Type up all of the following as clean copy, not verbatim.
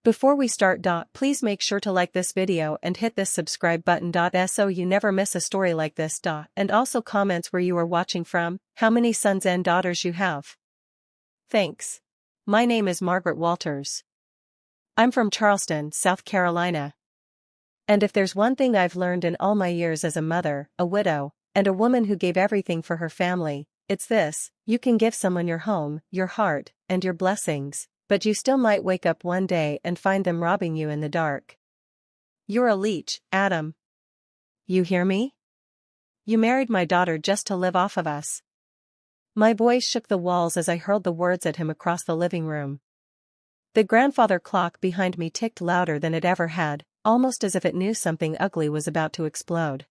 Before we start, please make sure to like this video and hit this subscribe button, so you never miss a story like this. And also comments where you are watching from, how many sons and daughters you have. Thanks. My name is Margaret Walters. I'm from Charleston, South Carolina. And if there's one thing I've learned in all my years as a mother, a widow, and a woman who gave everything for her family, it's this: you can give someone your home, your heart, and your blessings, but you still might wake up one day and find them robbing you in the dark. You're a leech, Adam. You hear me? You married my daughter just to live off of us. My voice shook the walls as I hurled the words at him across the living room. The grandfather clock behind me ticked louder than it ever had, almost as if it knew something ugly was about to explode.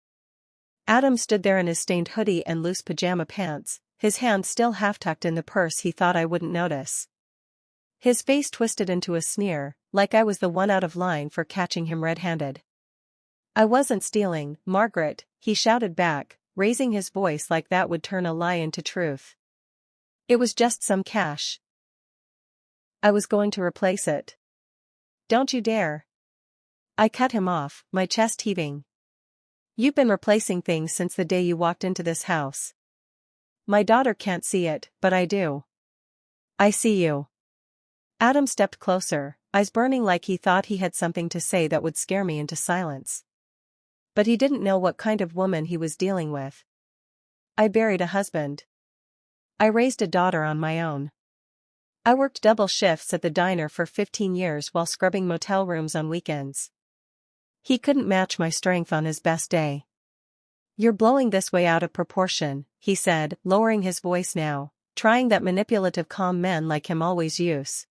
Adam stood there in his stained hoodie and loose pajama pants, his hand still half-tucked in the purse he thought I wouldn't notice. His face twisted into a sneer, like I was the one out of line for catching him red-handed. I wasn't stealing, Margaret, he shouted back, raising his voice like that would turn a lie into truth. It was just some cash. I was going to replace it. Don't you dare. I cut him off, my chest heaving. You've been replacing things since the day you walked into this house. My daughter can't see it, but I do. I see you. Adam stepped closer, eyes burning like he thought he had something to say that would scare me into silence. But he didn't know what kind of woman he was dealing with. I buried a husband. I raised a daughter on my own. I worked double shifts at the diner for 15 years while scrubbing motel rooms on weekends. He couldn't match my strength on his best day. You're blowing this way out of proportion, he said, lowering his voice now, trying that manipulative calm men like him always use.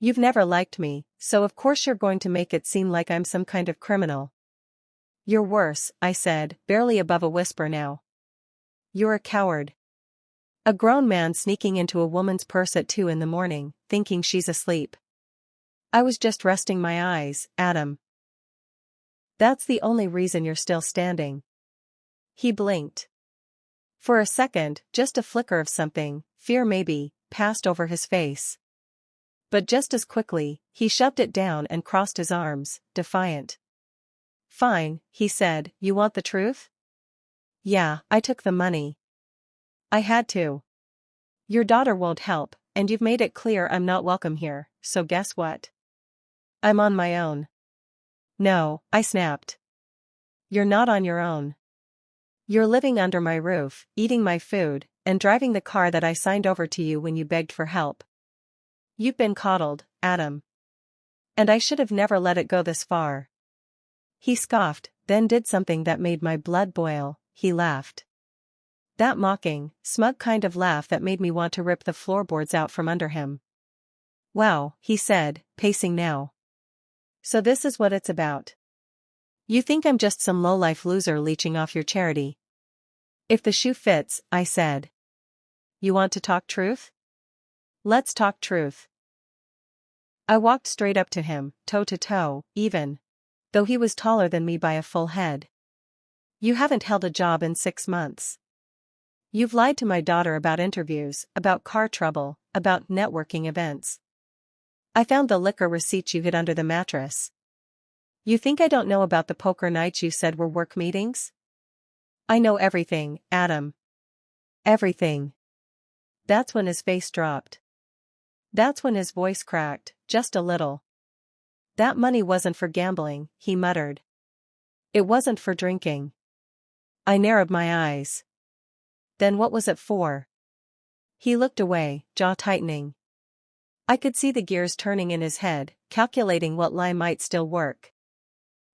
You've never liked me, so of course you're going to make it seem like I'm some kind of criminal. You're worse, I said, barely above a whisper now. You're a coward. A grown man sneaking into a woman's purse at 2 in the morning, thinking she's asleep. I was just resting my eyes, Adam. That's the only reason you're still standing. He blinked. For a second, just a flicker of something, fear maybe, passed over his face. But just as quickly, he shoved it down and crossed his arms, defiant. Fine, he said, you want the truth? Yeah, I took the money. I had to. Your daughter won't help, and you've made it clear I'm not welcome here, so guess what? I'm on my own. No, I snapped. You're not on your own. You're living under my roof, eating my food, and driving the car that I signed over to you when you begged for help. You've been coddled, Adam. And I should have never let it go this far. He scoffed, then did something that made my blood boil. He laughed. That mocking, smug kind of laugh that made me want to rip the floorboards out from under him. Wow, he said, pacing now. So this is what it's about. You think I'm just some low-life loser leeching off your charity? If the shoe fits, I said. You want to talk truth? Let's talk truth. I walked straight up to him, toe to toe, even though he was taller than me by a full head. You haven't held a job in 6 months. You've lied to my daughter about interviews, about car trouble, about networking events. I found the liquor receipts you hid under the mattress. You think I don't know about the poker nights you said were work meetings? I know everything, Adam. Everything. That's when his face dropped. That's when his voice cracked, just a little. That money wasn't for gambling, he muttered. It wasn't for drinking. I narrowed my eyes. Then what was it for? He looked away, jaw tightening. I could see the gears turning in his head, calculating what lie might still work.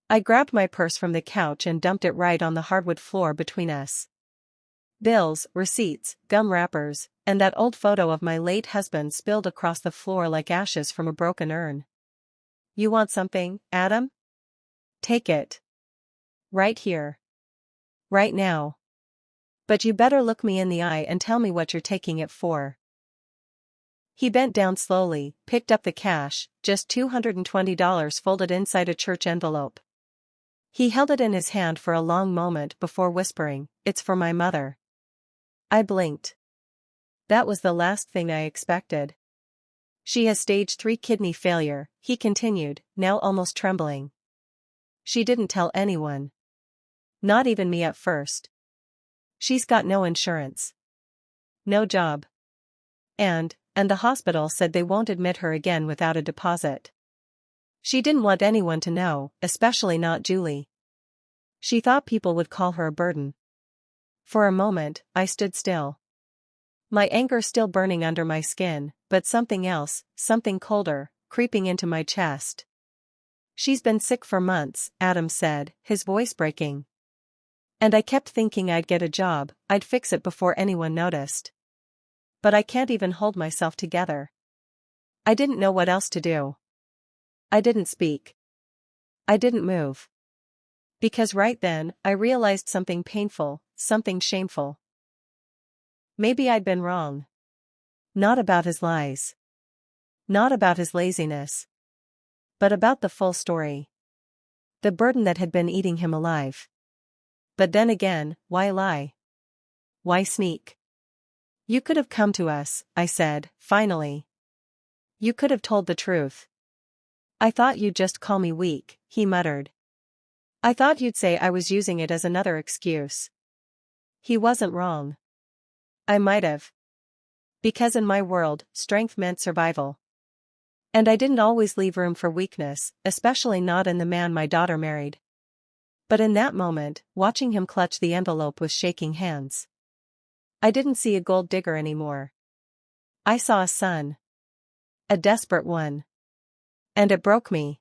I grabbed my purse from the couch and dumped it right on the hardwood floor between us. Bills, receipts, gum wrappers, and that old photo of my late husband spilled across the floor like ashes from a broken urn. You want something, Adam? Take it. Right here. Right now. But you better look me in the eye and tell me what you're taking it for. He bent down slowly, picked up the cash, just $220 folded inside a church envelope. He held it in his hand for a long moment before whispering, "It's for my mother." I blinked. That was the last thing I expected. She has stage 3 kidney failure, he continued, now almost trembling. She didn't tell anyone. Not even me at first. She's got no insurance. No job. And the hospital said they won't admit her again without a deposit. She didn't want anyone to know, especially not Julie. She thought people would call her a burden. For a moment, I stood still. My anger still burning under my skin, but something else, something colder, creeping into my chest. She's been sick for months, Adam said, his voice breaking. And I kept thinking I'd get a job, I'd fix it before anyone noticed. But I can't even hold myself together. I didn't know what else to do. I didn't speak. I didn't move. Because right then, I realized something painful, something shameful. Maybe I'd been wrong. Not about his lies. Not about his laziness. But about the full story. The burden that had been eating him alive. But then again, why lie? Why sneak? You could have come to us, I said, finally. You could have told the truth. I thought you'd just call me weak, he muttered. I thought you'd say I was using it as another excuse. He wasn't wrong. I might have. Because in my world, strength meant survival. And I didn't always leave room for weakness, especially not in the man my daughter married. But in that moment, watching him clutch the envelope with shaking hands, I didn't see a gold digger anymore. I saw a son. A desperate one. And it broke me.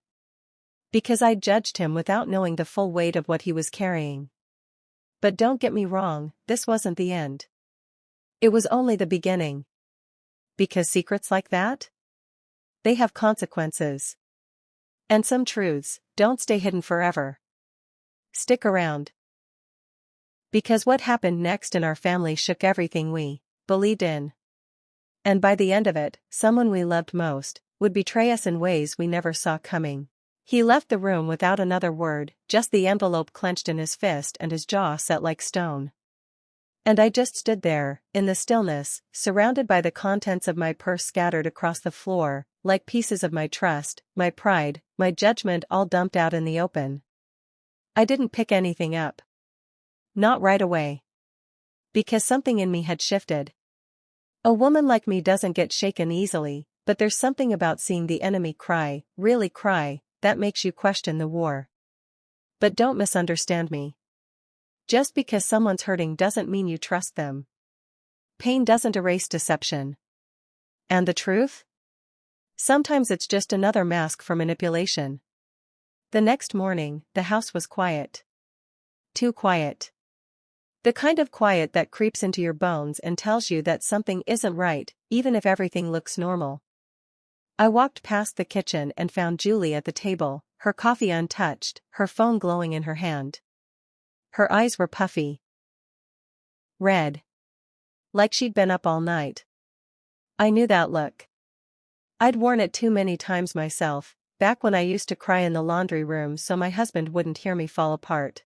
Because I judged him without knowing the full weight of what he was carrying. But don't get me wrong, this wasn't the end. It was only the beginning. Because secrets like that? They have consequences. And some truths don't stay hidden forever. Stick around. Because what happened next in our family shook everything we believed in. And by the end of it, someone we loved most would betray us in ways we never saw coming. He left the room without another word, just the envelope clenched in his fist and his jaw set like stone. And I just stood there, in the stillness, surrounded by the contents of my purse scattered across the floor, like pieces of my trust, my pride, my judgment all dumped out in the open. I didn't pick anything up. Not right away. Because something in me had shifted. A woman like me doesn't get shaken easily, but there's something about seeing the enemy cry, really cry, that makes you question the war. But don't misunderstand me. Just because someone's hurting doesn't mean you trust them. Pain doesn't erase deception. And the truth? Sometimes it's just another mask for manipulation. The next morning, the house was quiet. Too quiet. The kind of quiet that creeps into your bones and tells you that something isn't right, even if everything looks normal. I walked past the kitchen and found Julie at the table, her coffee untouched, her phone glowing in her hand. Her eyes were puffy. Red. Like she'd been up all night. I knew that look. I'd worn it too many times myself, back when I used to cry in the laundry room so my husband wouldn't hear me fall apart.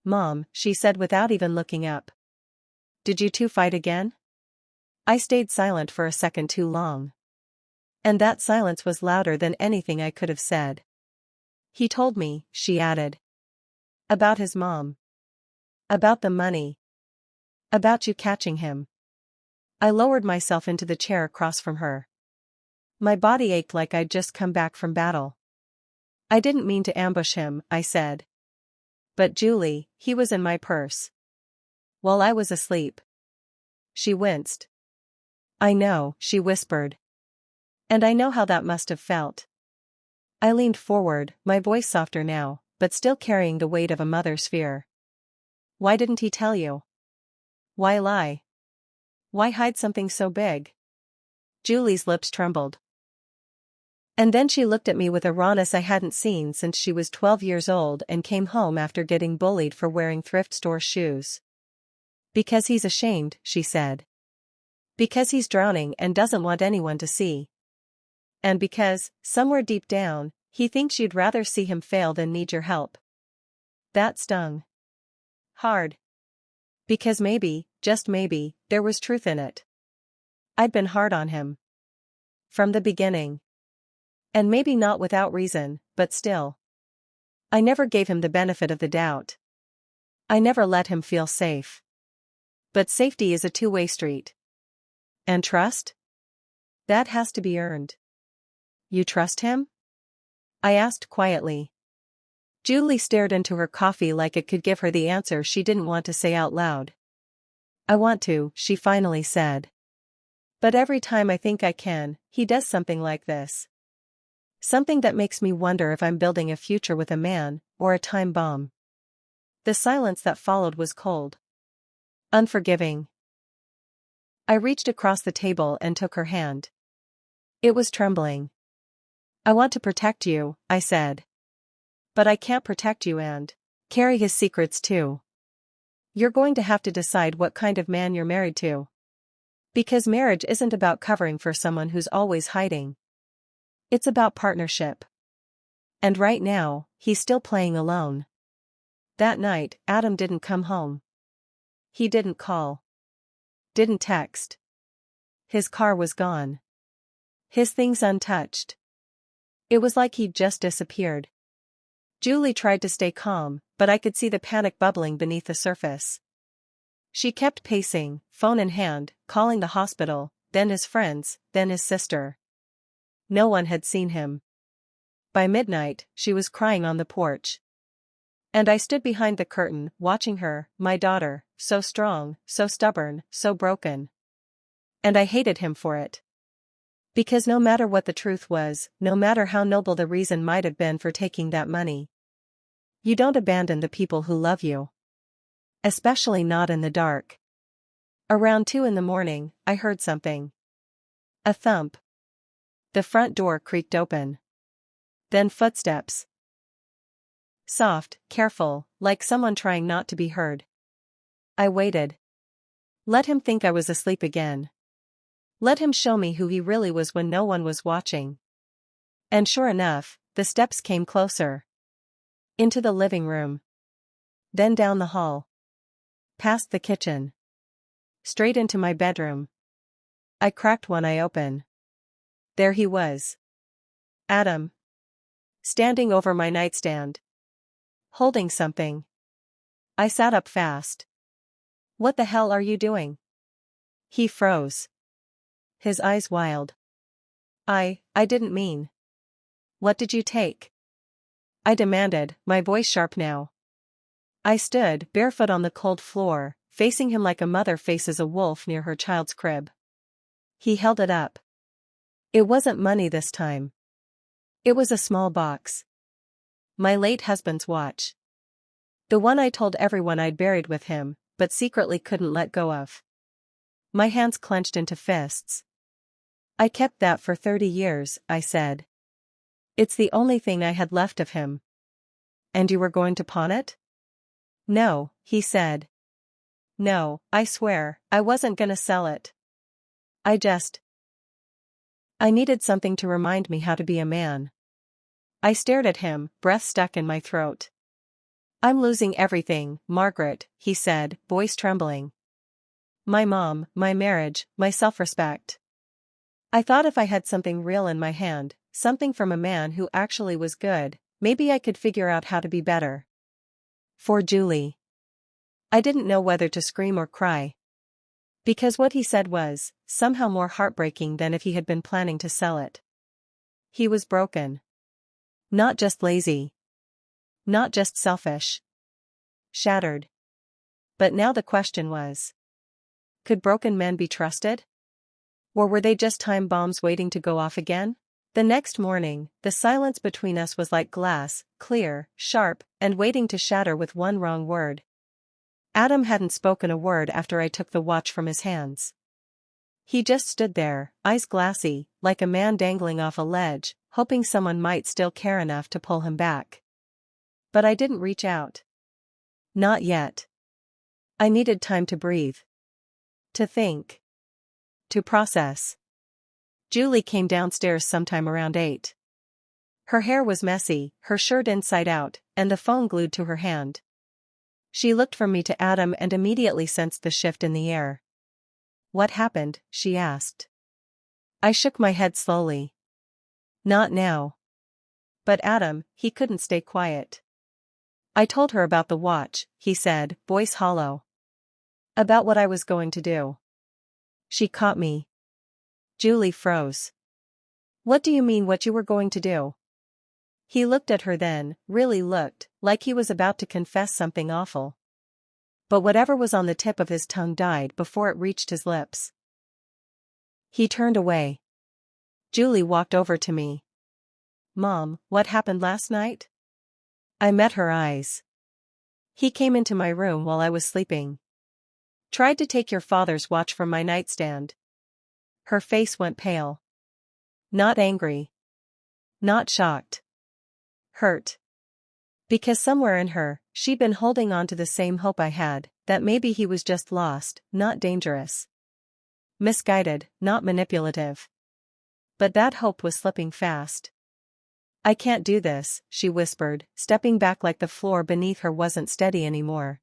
Mom, she said without even looking up. Did you two fight again? I stayed silent for a second too long. And that silence was louder than anything I could have said. He told me, she added. About his mom. About the money. About you catching him. I lowered myself into the chair across from her. My body ached like I'd just come back from battle. I didn't mean to ambush him, I said. But Julie, he was in my purse. While I was asleep. She winced. I know, she whispered. And I know how that must have felt. I leaned forward, my voice softer now, but still carrying the weight of a mother's fear. Why didn't he tell you? Why lie? Why hide something so big? Julie's lips trembled. And then she looked at me with a rawness I hadn't seen since she was 12 years old and came home after getting bullied for wearing thrift store shoes. Because he's ashamed, she said. Because he's drowning and doesn't want anyone to see. And because, somewhere deep down, he thinks you'd rather see him fail than need your help. That stung. Hard. Because maybe, just maybe, there was truth in it. I'd been hard on him. From the beginning. And maybe not without reason, but still. I never gave him the benefit of the doubt. I never let him feel safe. But safety is a two-way street. And trust? That has to be earned. You trust him? I asked quietly. Julie stared into her coffee like it could give her the answer she didn't want to say out loud. I want to, she finally said. But every time I think I can, he does something like this. Something that makes me wonder if I'm building a future with a man, or a time bomb. The silence that followed was cold. Unforgiving. I reached across the table and took her hand. It was trembling. I want to protect you, I said. But I can't protect you and carry his secrets too. You're going to have to decide what kind of man you're married to. Because marriage isn't about covering for someone who's always hiding. It's about partnership. And right now, he's still playing alone. That night, Adam didn't come home. He didn't call. Didn't text. His car was gone. His things untouched. It was like he'd just disappeared. Julie tried to stay calm, but I could see the panic bubbling beneath the surface. She kept pacing, phone in hand, calling the hospital, then his friends, then his sister. No one had seen him. By midnight, she was crying on the porch. And I stood behind the curtain, watching her, my daughter, so strong, so stubborn, so broken. And I hated him for it. Because no matter what the truth was, no matter how noble the reason might have been for taking that money, you don't abandon the people who love you. Especially not in the dark. Around 2 a.m, I heard something. A thump. The front door creaked open. Then footsteps. Soft, careful, like someone trying not to be heard. I waited. Let him think I was asleep again. Let him show me who he really was when no one was watching. And sure enough, the steps came closer. Into the living room. Then down the hall. Past the kitchen. Straight into my bedroom. I cracked one eye open. There he was. Adam. Standing over my nightstand. Holding something. I sat up fast. What the hell are you doing? He froze. His eyes wild. I didn't mean. What did you take? I demanded, my voice sharp now. I stood, barefoot on the cold floor, facing him like a mother faces a wolf near her child's crib. He held it up. It wasn't money this time. It was a small box. My late husband's watch. The one I told everyone I'd buried with him, but secretly couldn't let go of. My hands clenched into fists. I kept that for 30 years, I said. It's the only thing I had left of him. And you were going to pawn it? No, he said. No, I swear, I wasn't gonna sell it. I needed something to remind me how to be a man. I stared at him, breath stuck in my throat. I'm losing everything, Margaret, he said, voice trembling. My mom, my marriage, my self-respect. I thought if I had something real in my hand, something from a man who actually was good, maybe I could figure out how to be better. For Julie. I didn't know whether to scream or cry. Because what he said was, somehow more heartbreaking than if he had been planning to sell it. He was broken. Not just lazy. Not just selfish. Shattered. But now the question was. Could broken men be trusted? Or were they just time bombs waiting to go off again? The next morning, the silence between us was like glass, clear, sharp, and waiting to shatter with one wrong word. Adam hadn't spoken a word after I took the watch from his hands. He just stood there, eyes glassy, like a man dangling off a ledge, hoping someone might still care enough to pull him back. But I didn't reach out. Not yet. I needed time to breathe. To think. To process. Julie came downstairs sometime around 8. Her hair was messy, her shirt inside out, and the phone glued to her hand. She looked from me to Adam and immediately sensed the shift in the air. What happened? She asked. I shook my head slowly. Not now. But Adam, he couldn't stay quiet. I told her about the watch, he said, voice hollow. About what I was going to do. She caught me. Julie froze. What do you mean what you were going to do? He looked at her then, really looked, like he was about to confess something awful. But whatever was on the tip of his tongue died before it reached his lips. He turned away. Julie walked over to me. Mom, what happened last night? I met her eyes. He came into my room while I was sleeping. Tried to take your father's watch from my nightstand. Her face went pale. Not angry. Not shocked. Hurt. Because somewhere in her, she'd been holding on to the same hope I had, that maybe he was just lost, not dangerous. Misguided, not manipulative. But that hope was slipping fast. I can't do this, she whispered, stepping back like the floor beneath her wasn't steady anymore.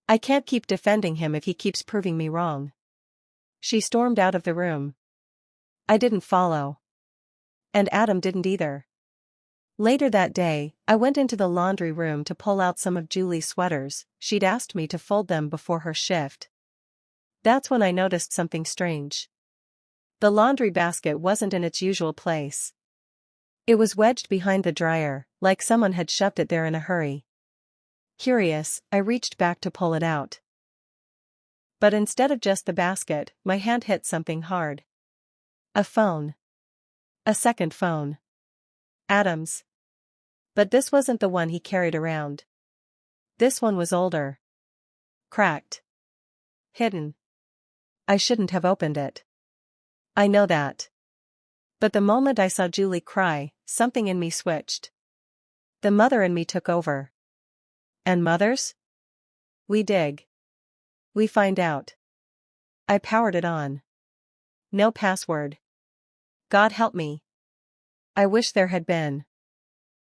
I can't keep defending him if he keeps proving me wrong. She stormed out of the room. I didn't follow. And Adam didn't either. Later that day, I went into the laundry room to pull out some of Julie's sweaters. She'd asked me to fold them before her shift. That's when I noticed something strange. The laundry basket wasn't in its usual place. It was wedged behind the dryer, like someone had shoved it there in a hurry. Curious, I reached back to pull it out. But instead of just the basket, my hand hit something hard. A phone. A second phone. Adam's. But this wasn't the one he carried around. This one was older. Cracked. Hidden. I shouldn't have opened it. I know that. But the moment I saw Julie cry, something in me switched. The mother in me took over. And mothers? We dig. We find out. I powered it on. No password. God help me. I wish there had been.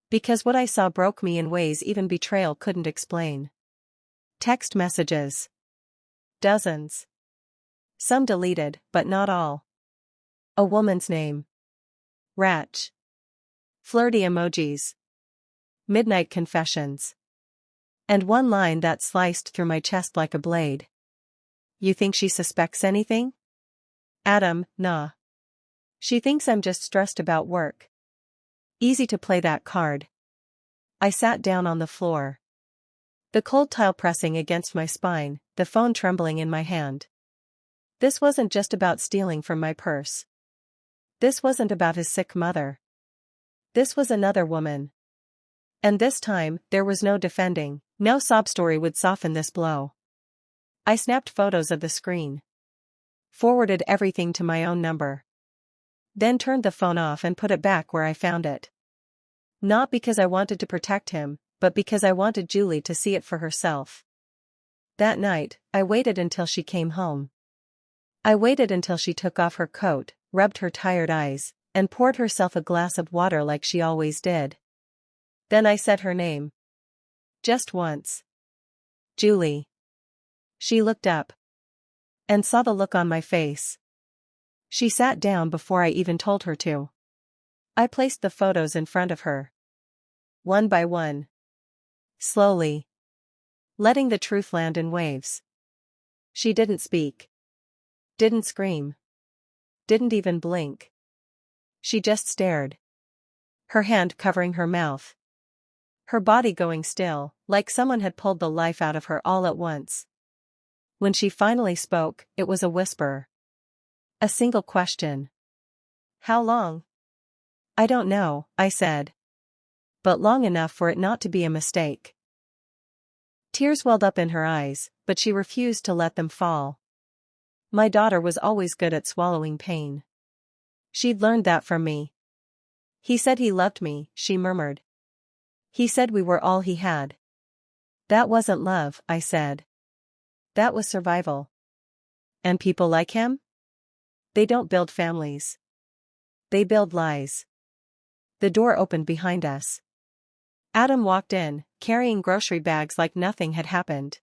Because what I saw broke me in ways even betrayal couldn't explain. Text messages. Dozens. Some deleted, but not all. A woman's name. Ratch. Flirty emojis. Midnight confessions. And one line that sliced through my chest like a blade. You think she suspects anything? Adam, nah. She thinks I'm just stressed about work. Easy to play that card. I sat down on the floor. The cold tile pressing against my spine, the phone trembling in my hand. This wasn't just about stealing from my purse. This wasn't about his sick mother. This was another woman. And this time, there was no defending, no sob story would soften this blow. I snapped photos of the screen. Forwarded everything to my own number. Then turned the phone off and put it back where I found it. Not because I wanted to protect him, but because I wanted Julie to see it for herself. That night, I waited until she came home. I waited until she took off her coat, rubbed her tired eyes, and poured herself a glass of water like she always did. Then I said her name. Just once. Julie. She looked up. And saw the look on my face. She sat down before I even told her to. I placed the photos in front of her. One by one. Slowly. Letting the truth land in waves. She didn't speak. Didn't scream. Didn't even blink. She just stared. Her hand covering her mouth. Her body going still, like someone had pulled the life out of her all at once. When she finally spoke, it was a whisper. A single question. How long? I don't know, I said. But long enough for it not to be a mistake. Tears welled up in her eyes, but she refused to let them fall. My daughter was always good at swallowing pain. She'd learned that from me. He said he loved me, she murmured. He said we were all he had. That wasn't love, I said. That was survival. And people like him? They don't build families. They build lies. The door opened behind us. Adam walked in, carrying grocery bags like nothing had happened.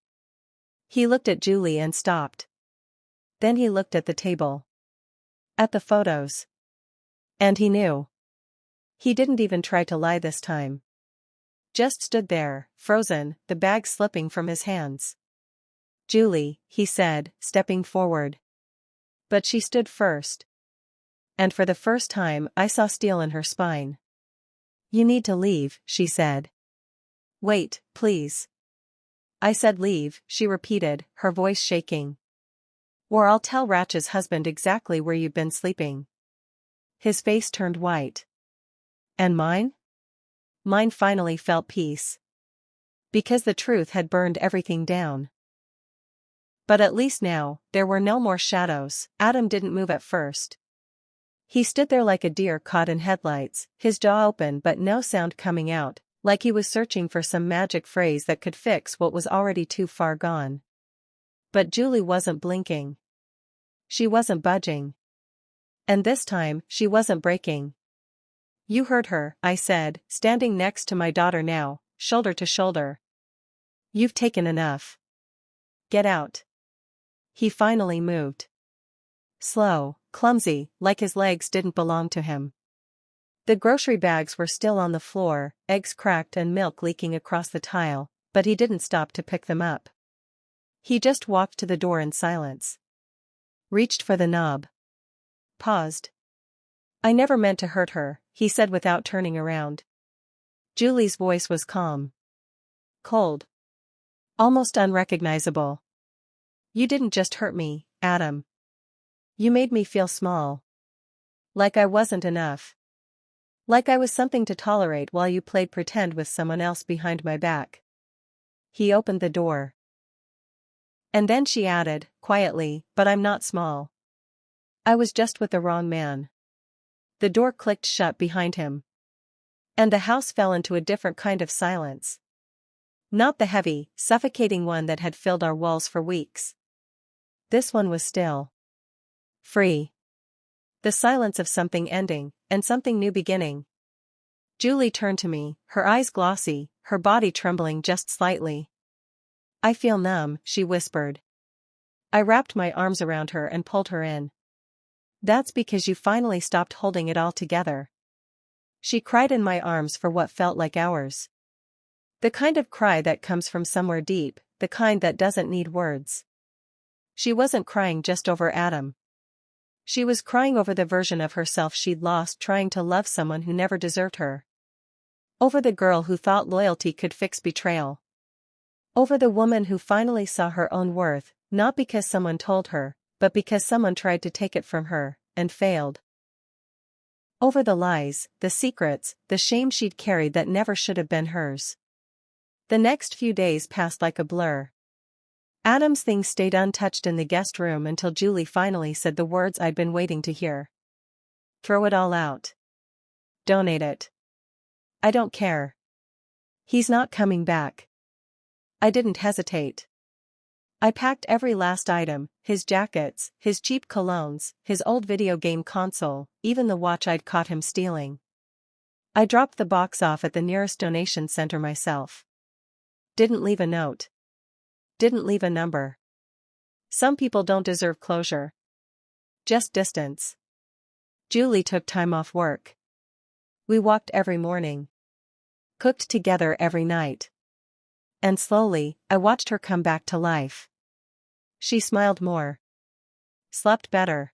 He looked at Julie and stopped. Then he looked at the table. At the photos. And he knew. He didn't even try to lie this time. Just stood there, frozen, the bag slipping from his hands. "Julie," he said, stepping forward. But she stood first. And for the first time I saw steel in her spine. "You need to leave," she said. "Wait, please." I said leave, she repeated, her voice shaking. "Or I'll tell Ratch's husband exactly where you've been sleeping." His face turned white. And mine? Mine finally felt peace. Because the truth had burned everything down. But at least now, there were no more shadows. Adam didn't move at first. He stood there like a deer caught in headlights, his jaw open but no sound coming out, like he was searching for some magic phrase that could fix what was already too far gone. But Julie wasn't blinking. She wasn't budging. And this time, she wasn't breaking. "You heard her," I said, standing next to my daughter now, shoulder to shoulder. "You've taken enough. Get out." He finally moved. Slow, clumsy, like his legs didn't belong to him. The grocery bags were still on the floor, eggs cracked and milk leaking across the tile, but he didn't stop to pick them up. He just walked to the door in silence. Reached for the knob. Paused. "I never meant to hurt her," he said without turning around. Julie's voice was calm. Cold. Almost unrecognizable. "You didn't just hurt me, Adam. You made me feel small. Like I wasn't enough. Like I was something to tolerate while you played pretend with someone else behind my back." He opened the door. And then she added, quietly, "But I'm not small. I was just with the wrong man." The door clicked shut behind him. And the house fell into a different kind of silence. Not the heavy, suffocating one that had filled our walls for weeks. This one was still. Free. The silence of something ending, and something new beginning. Julie turned to me, her eyes glossy, her body trembling just slightly. "I feel numb," she whispered. I wrapped my arms around her and pulled her in. "That's because you finally stopped holding it all together." She cried in my arms for what felt like hours. The kind of cry that comes from somewhere deep, the kind that doesn't need words. She wasn't crying just over Adam. She was crying over the version of herself she'd lost trying to love someone who never deserved her. Over the girl who thought loyalty could fix betrayal. Over the woman who finally saw her own worth, not because someone told her, but because someone tried to take it from her, and failed. Over the lies, the secrets, the shame she'd carried that never should have been hers. The next few days passed like a blur. Adam's things stayed untouched in the guest room until Julie finally said the words I'd been waiting to hear. "Throw it all out. Donate it. I don't care. He's not coming back." I didn't hesitate. I packed every last item, his jackets, his cheap colognes, his old video game console, even the watch I'd caught him stealing. I dropped the box off at the nearest donation center myself. Didn't leave a note. Didn't leave a number. Some people don't deserve closure. Just distance. Julie took time off work. We walked every morning. Cooked together every night. And slowly, I watched her come back to life. She smiled more. Slept better.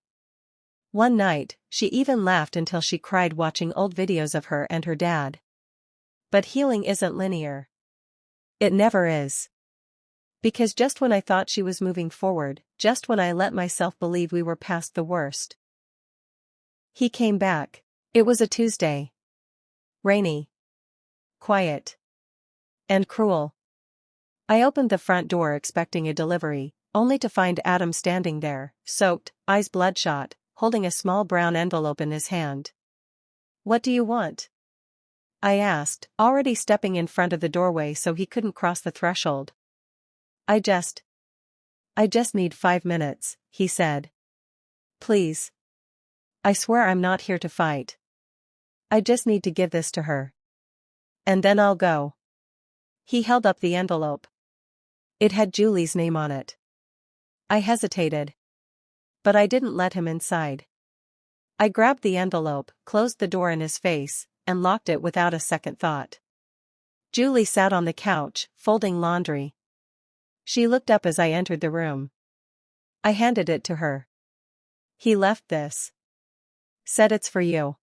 One night, she even laughed until she cried watching old videos of her and her dad. But healing isn't linear. It never is. Because just when I thought she was moving forward, just when I let myself believe we were past the worst, he came back. It was a Tuesday. Rainy. Quiet. And cruel. I opened the front door expecting a delivery, only to find Adam standing there, soaked, eyes bloodshot, holding a small brown envelope in his hand. "What do you want?" I asked, already stepping in front of the doorway so he couldn't cross the threshold. I just need 5 minutes," he said. "Please. I swear I'm not here to fight. I just need to give this to her. And then I'll go." He held up the envelope. It had Julie's name on it. I hesitated. But I didn't let him inside. I grabbed the envelope, closed the door in his face, and locked it without a second thought. Julie sat on the couch, folding laundry. She looked up as I entered the room. I handed it to her. "He left this. Said it's for you."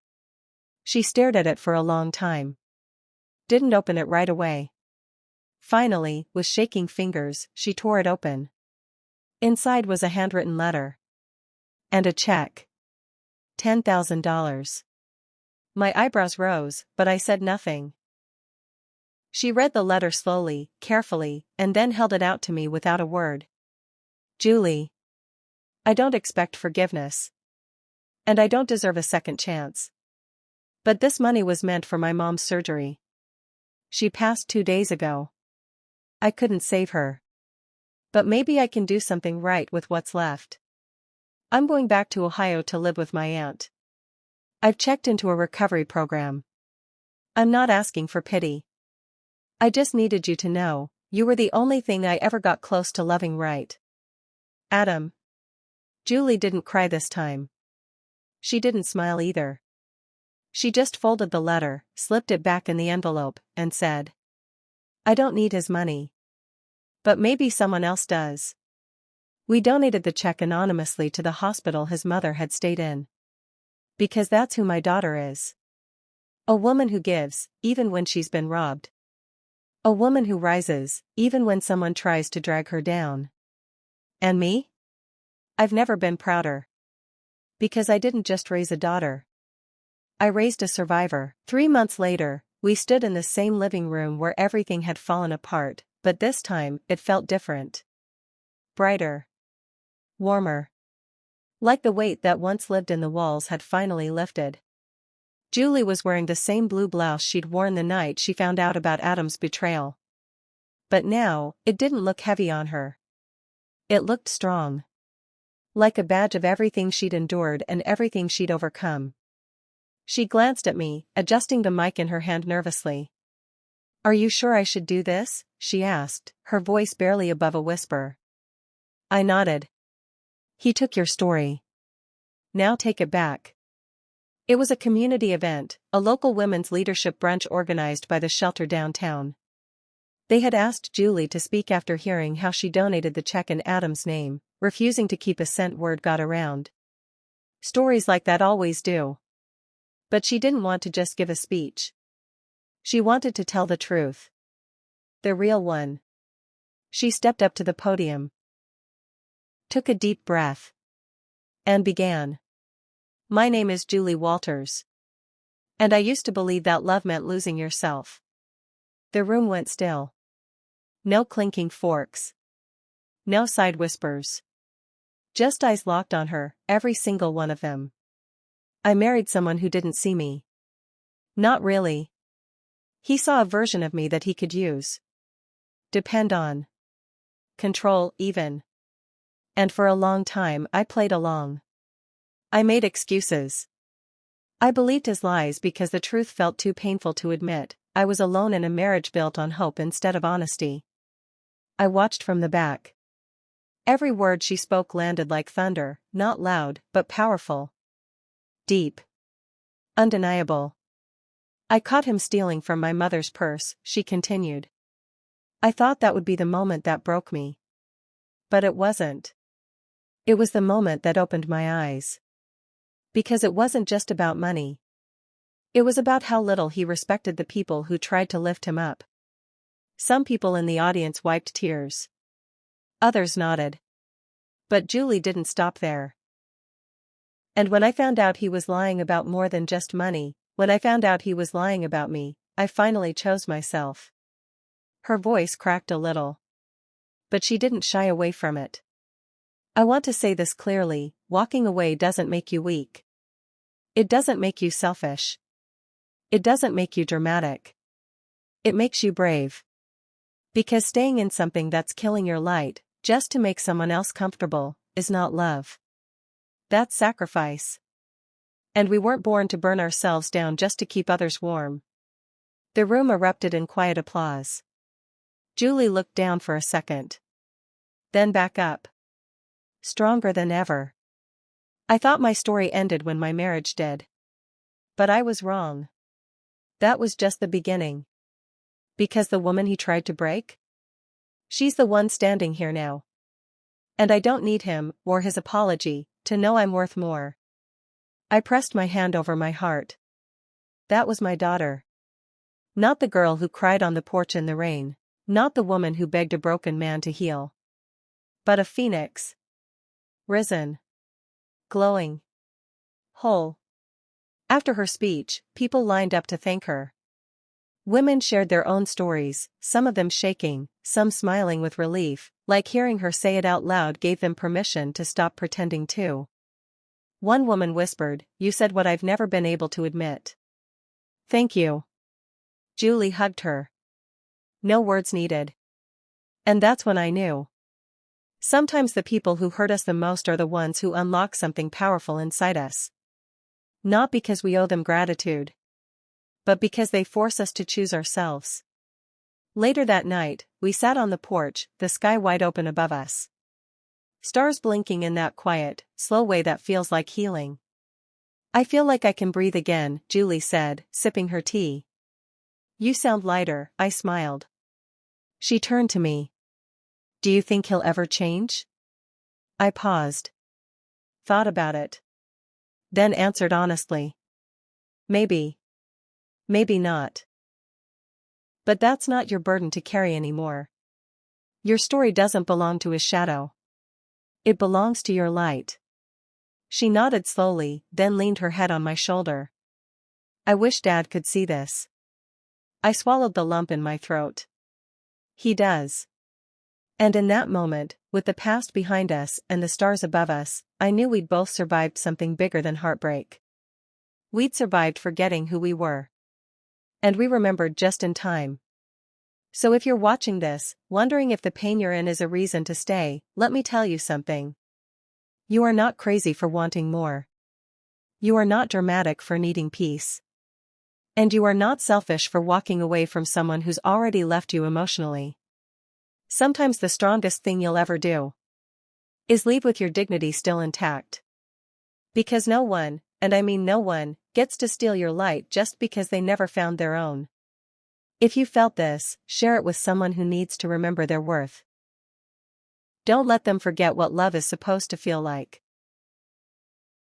She stared at it for a long time. Didn't open it right away. Finally, with shaking fingers, she tore it open. Inside was a handwritten letter. And a check. $10,000. My eyebrows rose, but I said nothing. She read the letter slowly, carefully, and then held it out to me without a word. "Julie. I don't expect forgiveness. And I don't deserve a second chance. But this money was meant for my mom's surgery. She passed 2 days ago. I couldn't save her. But maybe I can do something right with what's left. I'm going back to Ohio to live with my aunt. I've checked into a recovery program. I'm not asking for pity. I just needed you to know, you were the only thing I ever got close to loving right. Adam." Julie didn't cry this time. She didn't smile either. She just folded the letter, slipped it back in the envelope, and said, "I don't need his money. But maybe someone else does." We donated the check anonymously to the hospital his mother had stayed in. Because that's who my daughter is. A woman who gives, even when she's been robbed. A woman who rises, even when someone tries to drag her down. And me? I've never been prouder. Because I didn't just raise a daughter. I raised a survivor. 3 months later, we stood in the same living room where everything had fallen apart, but this time, it felt different. Brighter. Warmer. Like the weight that once lived in the walls had finally lifted. Julie was wearing the same blue blouse she'd worn the night she found out about Adam's betrayal. But now, it didn't look heavy on her. It looked strong. Like a badge of everything she'd endured and everything she'd overcome. She glanced at me, adjusting the mic in her hand nervously. "Are you sure I should do this?" she asked, her voice barely above a whisper. I nodded. "He took your story. Now take it back." It was a community event, a local women's leadership brunch organized by the shelter downtown. They had asked Julie to speak after hearing how she donated the check in Adam's name, refusing to keep a cent. Word got around. Stories like that always do. But she didn't want to just give a speech. She wanted to tell the truth. The real one. She stepped up to the podium. Took a deep breath. And began. "My name is Julie Walters. And I used to believe that love meant losing yourself." The room went still. No clinking forks. No side whispers. Just eyes locked on her, every single one of them. I married someone who didn't see me. Not really. He saw a version of me that he could use. Depend on. Control, even. And for a long time I played along. I made excuses. I believed his lies because the truth felt too painful to admit. I was alone in a marriage built on hope instead of honesty. I watched from the back. Every word she spoke landed like thunder, not loud, but powerful. Deep. Undeniable. "I caught him stealing from my mother's purse," she continued. "I thought that would be the moment that broke me. But it wasn't. It was the moment that opened my eyes. Because it wasn't just about money. It was about how little he respected the people who tried to lift him up." Some people in the audience wiped tears. Others nodded. But Julie didn't stop there. "And when I found out he was lying about more than just money, when I found out he was lying about me, I finally chose myself." Her voice cracked a little. But she didn't shy away from it. "I want to say this clearly, walking away doesn't make you weak. It doesn't make you selfish. It doesn't make you dramatic. It makes you brave. Because staying in something that's killing your light, just to make someone else comfortable, is not love. That's sacrifice. And we weren't born to burn ourselves down just to keep others warm." The room erupted in quiet applause. Julie looked down for a second. Then back up. Stronger than ever. I thought my story ended when my marriage did. But I was wrong. That was just the beginning. Because the woman he tried to break? She's the one standing here now. And I don't need him, or his apology, to know I'm worth more. I pressed my hand over my heart. That was my daughter. Not the girl who cried on the porch in the rain. Not the woman who begged a broken man to heal. But a phoenix. Risen. Glowing. Whole. After her speech, people lined up to thank her. Women shared their own stories, some of them shaking, some smiling with relief, like hearing her say it out loud gave them permission to stop pretending too. One woman whispered, "You said what I've never been able to admit." Thank you. Julie hugged her. No words needed. And that's when I knew. Sometimes the people who hurt us the most are the ones who unlock something powerful inside us. Not because we owe them gratitude, but because they force us to choose ourselves. Later that night, we sat on the porch, the sky wide open above us. Stars blinking in that quiet, slow way that feels like healing. I feel like I can breathe again, Julie said, sipping her tea. You sound lighter, I smiled. She turned to me. Do you think he'll ever change? I paused. Thought about it. Then answered honestly. Maybe. Maybe not. But that's not your burden to carry anymore. Your story doesn't belong to his shadow. It belongs to your light. She nodded slowly, then leaned her head on my shoulder. I wish Dad could see this. I swallowed the lump in my throat. He does. And in that moment, with the past behind us and the stars above us, I knew we'd both survived something bigger than heartbreak. We'd survived forgetting who we were. And we remembered just in time. So if you're watching this, wondering if the pain you're in is a reason to stay, let me tell you something. You are not crazy for wanting more. You are not dramatic for needing peace. And you are not selfish for walking away from someone who's already left you emotionally. Sometimes the strongest thing you'll ever do is leave with your dignity still intact. Because no one, and I mean no one, gets to steal your light just because they never found their own. If you felt this, share it with someone who needs to remember their worth. Don't let them forget what love is supposed to feel like.